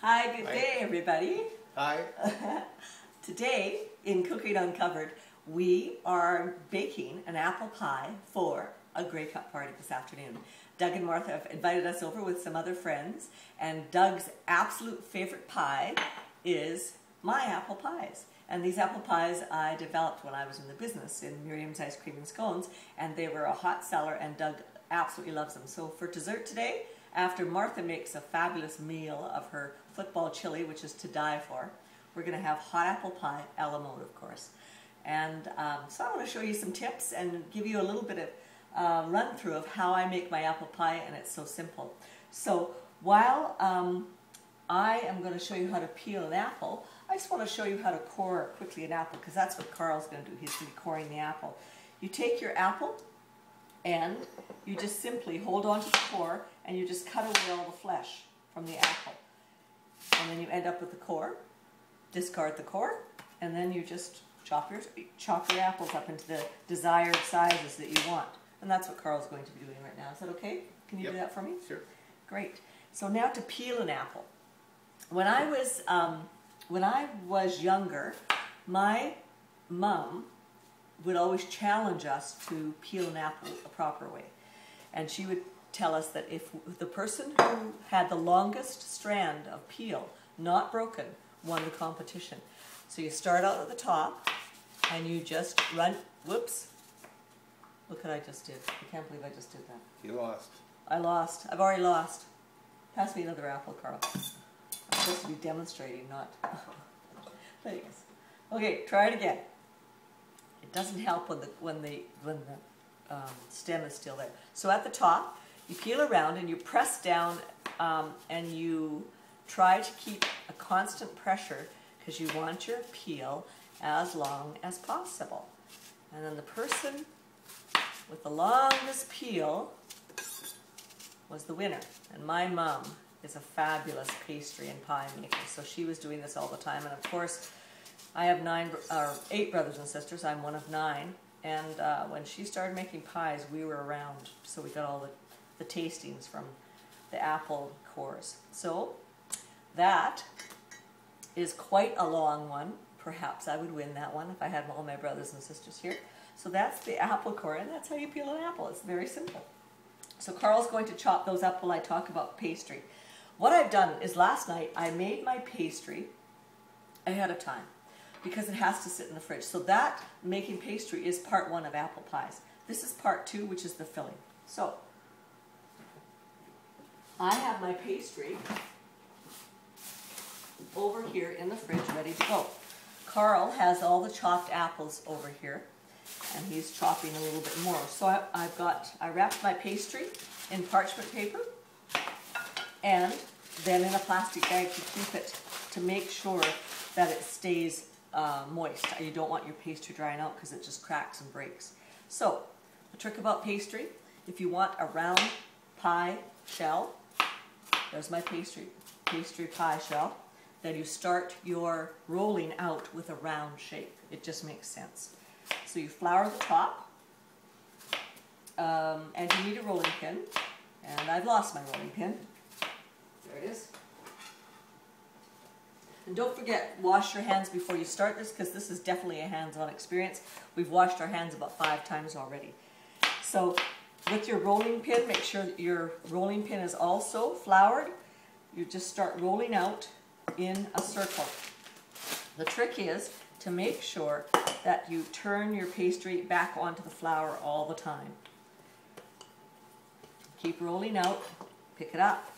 Hi, good day everybody. Hi. Today in Cooking Uncovered we are baking an apple pie for a Grey Cup party this afternoon. Doug and Martha have invited us over with some other friends, and Doug's absolute favorite pie is my apple pies. And these apple pies I developed when I was in the business in Miriam's Ice Cream and Scones, and they were a hot seller and Doug absolutely loves them. So for dessert today, after Martha makes a fabulous meal of her football chili, which is to die for, we're going to have hot apple pie a la mode, of course. And so I want to show you some tips and give you a little bit of run through of how I make my apple pie, and it's so simple. So while I am going to show you how to peel an apple, I just want to show you how to core quickly an apple, because that's what Carl's going to do. He's going to be coring the apple. You take your apple and you just simply hold on to the core and you just cut away all the flesh from the apple. And then you end up with the core. Discard the core, and then you just chop your apples up into the desired sizes that you want. And that's what Carl's going to be doing right now. Is that okay? Can you do that for me? Sure. Great. So now to peel an apple. When I was younger, my mom would always challenge us to peel an apple a proper way. And she would tell us that if the person who had the longest strand of peel, not broken, won the competition. So you start out at the top and you just run, whoops, look what I just did. I can't believe I just did that. You lost. I lost. I've already lost. Pass me another apple, Carl. I'm supposed to be demonstrating, not... Thanks. Okay, try it again. It doesn't help when the stem is still there. So at the top, you peel around and you press down and you try to keep a constant pressure because you want your peel as long as possible. And then the person with the longest peel was the winner. And my mom is a fabulous pastry and pie maker, so she was doing this all the time. And of course, I have 8 brothers and sisters. I'm one of 9. And when she started making pies, we were around, so we got all the tastings from the apple cores. So that is quite a long one. Perhaps I would win that one if I had all my brothers and sisters here. So that's the apple core, and that's how you peel an apple. It's very simple. So Carl's going to chop those up while I talk about pastry. What I've done is last night I made my pastry ahead of time because it has to sit in the fridge. So that making pastry is part 1 of apple pies. This is part 2, which is the filling. So I have my pastry over here in the fridge ready to go. Carl has all the chopped apples over here, and he's chopping a little bit more. So I wrapped my pastry in parchment paper and then in a plastic bag to keep it, to make sure that it stays moist. You don't want your pastry drying out because it just cracks and breaks. So the trick about pastry, if you want a round pie shell, there's my pastry pie shell. Then you start your rolling out with a round shape. It just makes sense. So you flour the top, and you need a rolling pin. And I've lost my rolling pin. There it is. And don't forget, wash your hands before you start this, because this is definitely a hands-on experience. We've washed our hands about 5 times already. So with your rolling pin, make sure that your rolling pin is also floured. You just start rolling out in a circle. The trick is to make sure that you turn your pastry back onto the flour all the time. Keep rolling out, pick it up,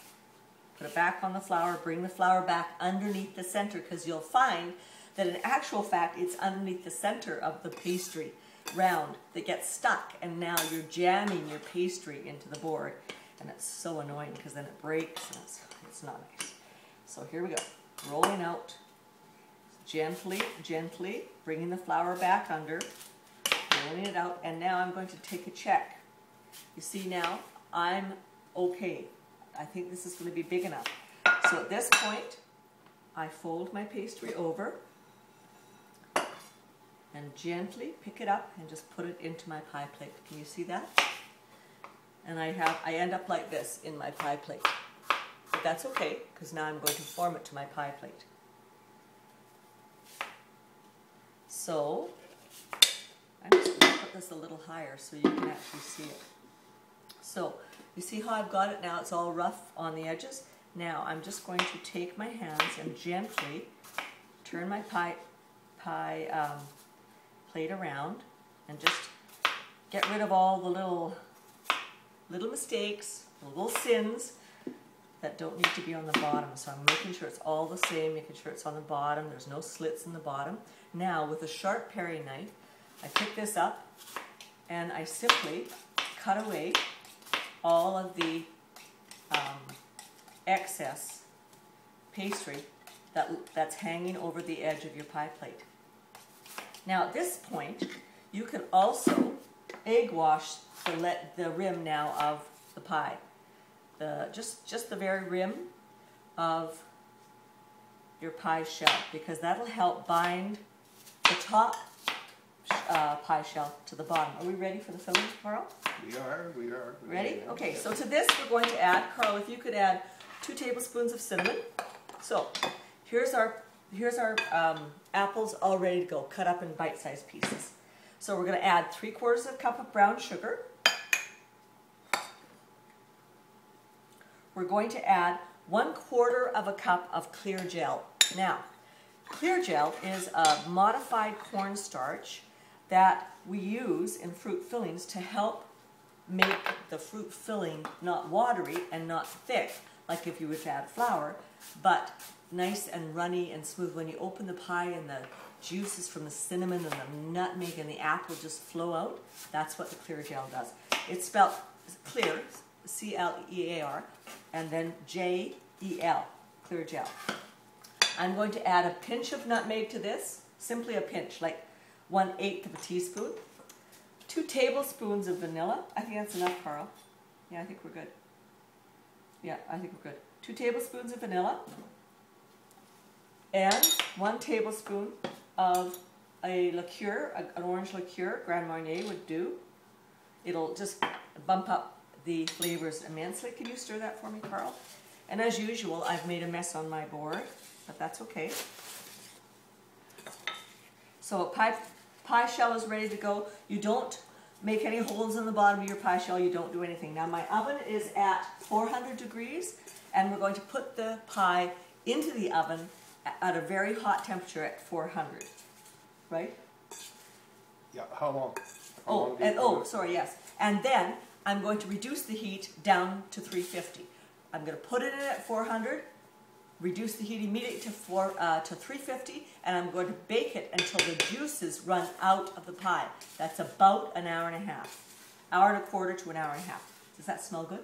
put it back on the flour, bring the flour back underneath the center, because you'll find that in actual fact it's underneath the center of the pastry round that gets stuck, and now you're jamming your pastry into the board, and it's so annoying because then it breaks and it's not nice. So here we go, rolling out, gently, bringing the flour back under, rolling it out, and now I'm going to take a check. You see now, I'm okay. I think this is going to be big enough. So at this point, I fold my pastry over and gently pick it up and just put it into my pie plate. Can you see that? And I end up like this in my pie plate. that's okay, because now I'm going to form it to my pie plate. So, I'm just going to put this a little higher so you can actually see it. So, you see how I've got it now? It's all rough on the edges. Now, I'm just going to take my hands and gently turn my pie plate around and just get rid of all the little mistakes, little sins that don't need to be on the bottom. So I'm making sure it's all the same, making sure it's on the bottom, there's no slits in the bottom. Now with a sharp paring knife, I pick this up and I simply cut away all of the excess pastry that's hanging over the edge of your pie plate. Now at this point, you can also egg wash the rim now of the pie. Just the very rim of your pie shell, because that'll help bind the top pie shell to the bottom. Are we ready for the filling, Carl? We are. Ready? Okay, so to this we're going to add, Carl, if you could add 2 tablespoons of cinnamon. So here's our apples all ready to go, cut up in bite-sized pieces. So we're going to add 3/4 cup of brown sugar. We're going to add 1/4 cup of clear gel. Now, clear gel is a modified cornstarch that we use in fruit fillings to help make the fruit filling not watery and not thick, like if you were to add flour, but nice and runny and smooth. When you open the pie and the juices from the cinnamon and the nutmeg and the apple just flow out, that's what the clear gel does. It's spelled clear, C-L-E-A-R, and then J-E-L, clear gel. I'm going to add a pinch of nutmeg to this, simply a pinch, like 1/8 of a teaspoon. 2 tablespoons of vanilla. I think that's enough, Carl. Yeah, I think we're good. Yeah, I think we're good. 2 tablespoons of vanilla. And 1 tablespoon of a liqueur, an orange liqueur, Grand Marnier would do. It'll just bump up the flavors immensely. Can you stir that for me, Carl? And as usual, I've made a mess on my board, but that's okay. So pie shell is ready to go. You don't make any holes in the bottom of your pie shell. You don't do anything. Now my oven is at 400 degrees, and we're going to put the pie into the oven at a very hot temperature at 400, right? Yeah, how long? Sorry, yes. And then I'm going to reduce the heat down to 350. I'm going to put it in at 400, reduce the heat immediately to 350, and I'm going to bake it until the juices run out of the pie. That's about an hour and a half. Hour and a quarter to an hour and a half. Does that smell good?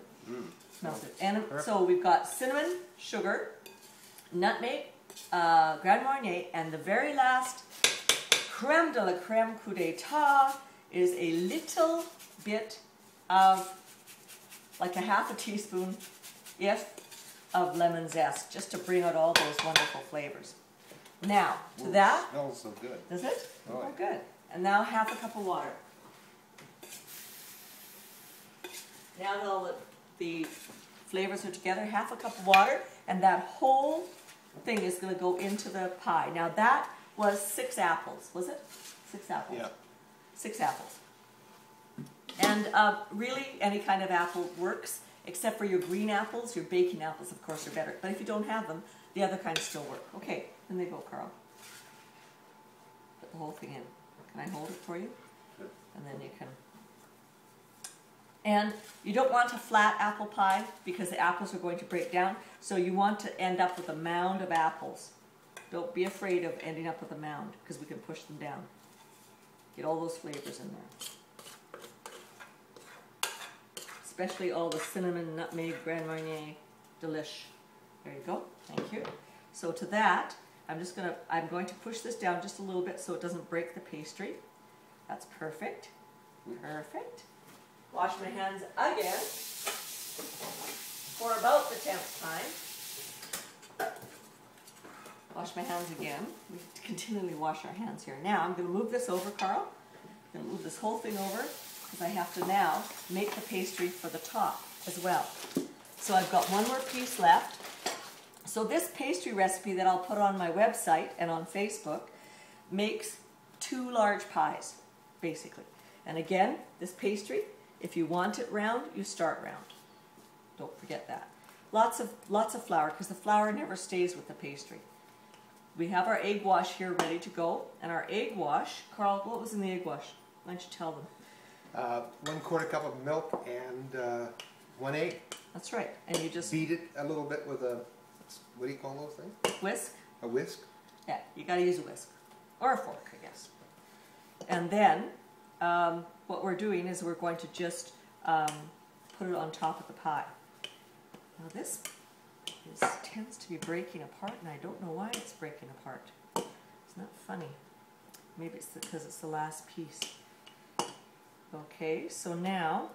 Smells good. And so we've got cinnamon, sugar, nutmeg, Grand Marnier, and the very last creme de la creme coup d'etat is a little bit of, like a half a teaspoon, of lemon zest, just to bring out all those wonderful flavors. Now, to that... It smells so good. Does it? Oh, Oh, good. And now 1/2 cup of water. Now that all the flavors are together, 1/2 cup of water, and that whole thing is going to go into the pie. Now that was 6 apples, was it? 6 apples. Yeah. 6 apples. And really, any kind of apple works, except for your green apples. Your baking apples, of course, are better. But if you don't have them, the other kinds still work. Okay, in they go, Carl. Put the whole thing in. Can I hold it for you? Sure. And then you can... And you don't want a flat apple pie because the apples are going to break down. So you want to end up with a mound of apples. Don't be afraid of ending up with a mound because we can push them down. Get all those flavors in there. Especially all the cinnamon, nutmeg, Grand Marnier, delish. There you go. Thank you. So to that, I'm going to push this down just a little bit so it doesn't break the pastry. That's perfect. Perfect. Wash my hands again for about the 10th time. Wash my hands again. We continually wash our hands here. Now I'm going to move this over, Carl. I'm going to move this whole thing over because I have to now make the pastry for the top as well. So I've got one more piece left, So this pastry recipe that I'll put on my website and on Facebook makes 2 large pies, basically. And again, this pastry, if you want it round, you start round. Don't forget that. Lots of flour, because the flour never stays with the pastry. We have our egg wash here ready to go, and our egg wash, Carl, what was in the egg wash? Why don't you tell them? 1/4 cup of milk and 1 egg. That's right, and you just beat it a little bit with a, what do you call those things? Whisk. A whisk? Yeah, you got to use a whisk or a fork, I guess. And then what we're doing is we're going to just put it on top of the pie. Now this tends to be breaking apart, and I don't know why it's breaking apart. It's not funny. Maybe it's because it's the last piece. Okay, so now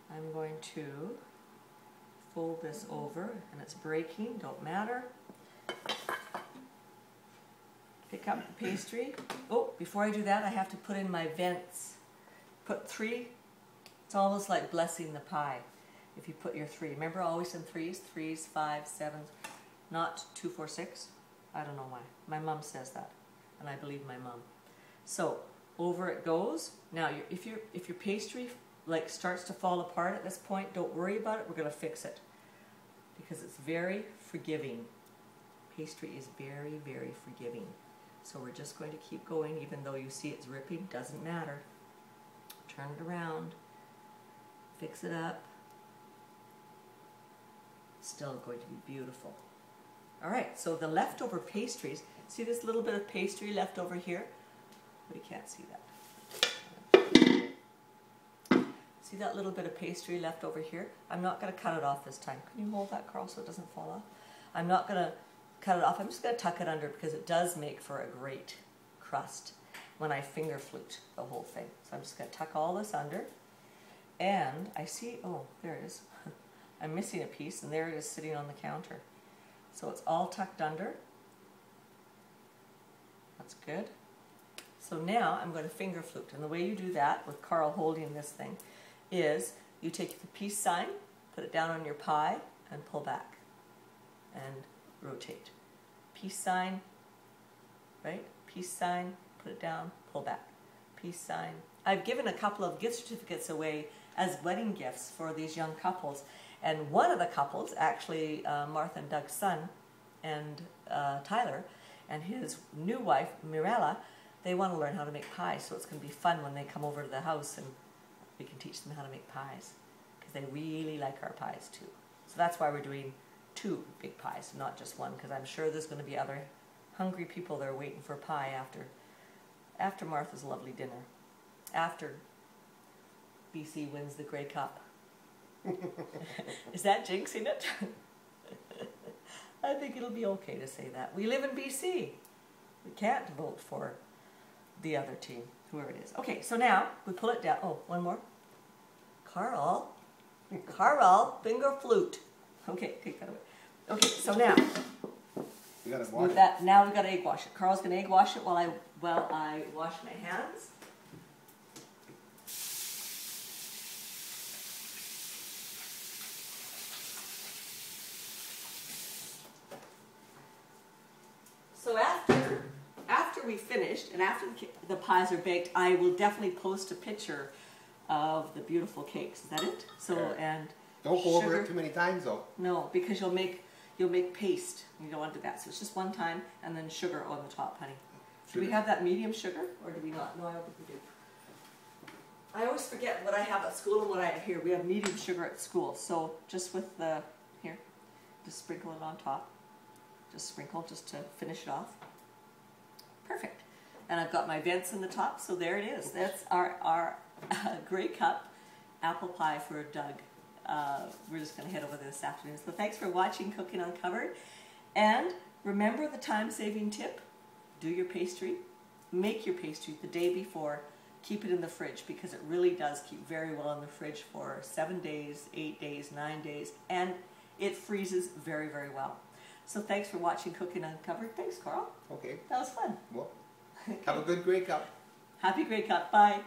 I'm going to fold this over, and it's breaking, don't matter. Pick up the pastry. Oh, before I do that, I have to put in my vents. Put 3. It's almost like blessing the pie if you put your 3. Remember, always in 3s, 3s, 5s, 7s, not 2, 4, 6. I don't know why. My mom says that, and I believe my mom. So over it goes. Now, if your pastry like starts to fall apart at this point, don't worry about it. We're going to fix it because it's very forgiving. Pastry is very, very forgiving. So we're just going to keep going, even though you see it's ripping. Doesn't matter. Turn it around. Fix it up. Still going to be beautiful. All right, so the leftover pastries, see this little bit of pastry left over here? But you can't see that. See that little bit of pastry left over here? I'm not going to cut it off this time. Can you hold that, Carl, so it doesn't fall off? I'm not going to cut it off. I'm just going to tuck it under because it does make for a great crust when I finger flute the whole thing. So I'm just going to tuck all this under. And I see, oh, there it is. I'm missing a piece, and there it is sitting on the counter. So it's all tucked under. That's good. So now I'm going to finger flute. And the way you do that, with Carl holding this thing, is you take the peace sign, put it down on your pie, and pull back. And rotate. Peace sign, right? Peace sign, put it down, pull back. Peace sign. I've given a couple of gift certificates away as wedding gifts for these young couples. And one of the couples, actually Martha and Doug's son, and Tyler, and his new wife, Mirella, they want to learn how to make pies. So it's going to be fun when they come over to the house and we can teach them how to make pies. Because they really like our pies too. So that's why we're doing 2 big pies, not just 1, because I'm sure there's going to be other hungry people that are waiting for pie after Martha's lovely dinner. After BC wins the Grey Cup. Is that jinxing it? I think it'll be okay to say that. We live in BC. We can't vote for the other team, whoever it is. Okay, so now we pull it down. Oh, one more. Carl. Carl, finger flute. Okay, take that away. Okay, so now You gotta wash with that, now we've got to egg wash it. Carl's going to egg wash it while I wash my hands. So after we finished and after the pies are baked, I will definitely post a picture of the beautiful cakes. Is that it? So and Don't go over it too many times though. No, because you'll make paste. You don't want to do that. So it's just one time and then sugar on the top, honey. Do we have that medium sugar or do we not? No, I don't think we do. I always forget what I have at school and what I have here. We have medium sugar at school. So just with the, here, just sprinkle it on top. Just sprinkle just to finish it off. Perfect. And I've got my vents in the top, so there it is. That's our Grey Cup apple pie for Doug. We're just going to head over this afternoon. So thanks for watching Cooking Uncovered. And remember the time-saving tip. Do your pastry. Make your pastry the day before. Keep it in the fridge because it really does keep very well in the fridge for 7 days, 8 days, 9 days, and it freezes very, very well. So thanks for watching Cooking Uncovered. Thanks, Carl. Okay. That was fun. Well, have a good Grey Cup. Happy Grey Cup. Bye.